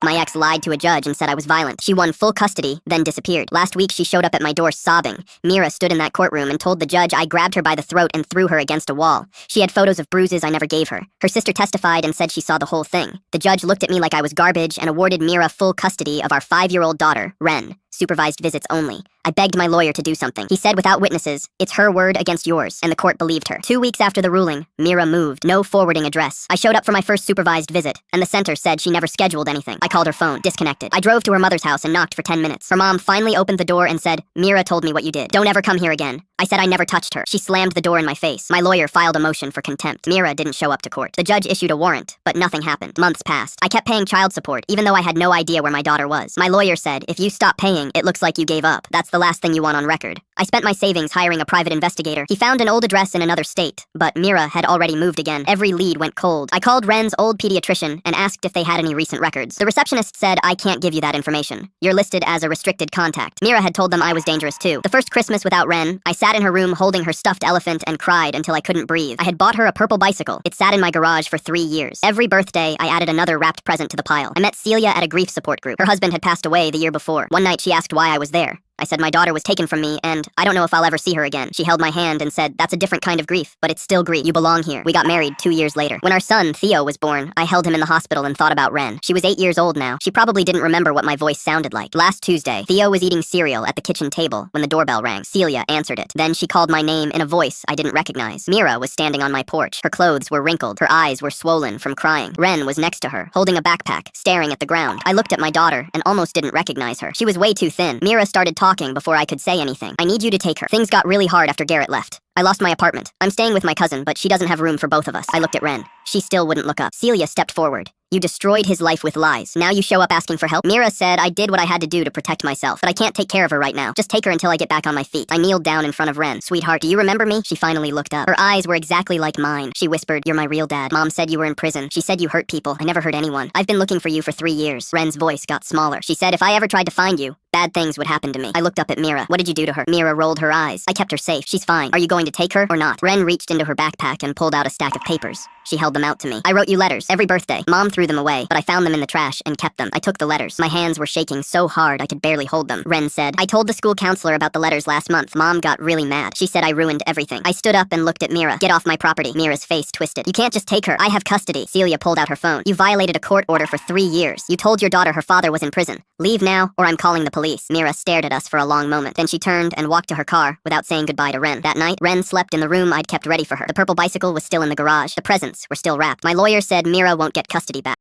My ex lied to a judge and said I was violent. She won full custody, then disappeared. Last week, she showed up at my door sobbing. Mira stood in that courtroom and told the judge I grabbed her by the throat and threw her against a wall. She had photos of bruises I never gave her. Her sister testified and said she saw the whole thing. The judge looked at me like I was garbage and awarded Mira full custody of our 5-year-old daughter, Ren. Supervised visits only. I begged my lawyer to do something. He said without witnesses, it's her word against yours, and the court believed her. 2 weeks after the ruling, Mira moved. No forwarding address. I showed up for my first supervised visit, and the center said she never scheduled anything. I called her phone, disconnected. I drove to her mother's house and knocked for 10 minutes. Her mom finally opened the door and said, Mira told me what you did. Don't ever come here again. I said I never touched her. She slammed the door in my face. My lawyer filed a motion for contempt. Mira didn't show up to court. The judge issued a warrant, but nothing happened. Months passed. I kept paying child support, even though I had no idea where my daughter was. My lawyer said, if you stop paying, it looks like you gave up. That's the last thing you want on record. I spent my savings hiring a private investigator. He found an old address in another state, but Mira had already moved again. Every lead went cold. I called Ren's old pediatrician and asked if they had any recent records. The receptionist said, I can't give you that information. You're listed as a restricted contact. Mira had told them I was dangerous too. The first Christmas without Ren, I sat in her room holding her stuffed elephant and cried until I couldn't breathe. I had bought her a purple bicycle. It sat in my garage for 3 years. Every birthday, I added another wrapped present to the pile. I met Celia at a grief support group. Her husband had passed away the year before. One night she asked why I was there. I said my daughter was taken from me, and I don't know if I'll ever see her again. She held my hand and said, that's a different kind of grief, but it's still grief. You belong here. We got married 2 years later. When our son, Theo, was born, I held him in the hospital and thought about Ren. She was 8 years old now. She probably didn't remember what my voice sounded like. Last Tuesday, Theo was eating cereal at the kitchen table when the doorbell rang. Celia answered it. Then she called my name in a voice I didn't recognize. Mira was standing on my porch. Her clothes were wrinkled. Her eyes were swollen from crying. Ren was next to her, holding a backpack, staring at the ground. I looked at my daughter and almost didn't recognize her. She was way too thin. Mira started talking before I could say anything. I need you to take her. Things got really hard after Garrett left. I lost my apartment. I'm staying with my cousin, but she doesn't have room for both of us. I looked at Ren. She still wouldn't look up. Celia stepped forward. You destroyed his life with lies. Now you show up asking for help? Mira said I did what I had to do to protect myself, but I can't take care of her right now. Just take her until I get back on my feet. I kneeled down in front of Ren. Sweetheart, do you remember me? She finally looked up. Her eyes were exactly like mine. She whispered, you're my real dad. Mom said you were in prison. She said you hurt people. I never hurt anyone. I've been looking for you for 3 years. Ren's voice got smaller. She said if I ever tried to find you, bad things would happen to me. I looked up at Mira. What did you do to her? Mira rolled her eyes. I kept her safe. She's fine. Are you going to take her or not? Ren reached into her backpack and pulled out a stack of papers. She held them out to me. I wrote you letters every birthday. Mom threw them away, but I found them in the trash and kept them. I took the letters. My hands were shaking so hard I could barely hold them. Ren said, I told the school counselor about the letters last month. Mom got really mad. She said I ruined everything. I stood up and looked at Mira. Get off my property. Mira's face twisted. You can't just take her. I have custody. Celia pulled out her phone. You violated a court order for 3 years. You told your daughter her father was in prison. Leave now, or I'm calling the police. Mira stared at us for a long moment. Then she turned and walked to her car without saying goodbye to Ren. That night, Ren slept in the room I'd kept ready for her. The purple bicycle was still in the garage. The presents were still wrapped. My lawyer said Mira won't get custody back.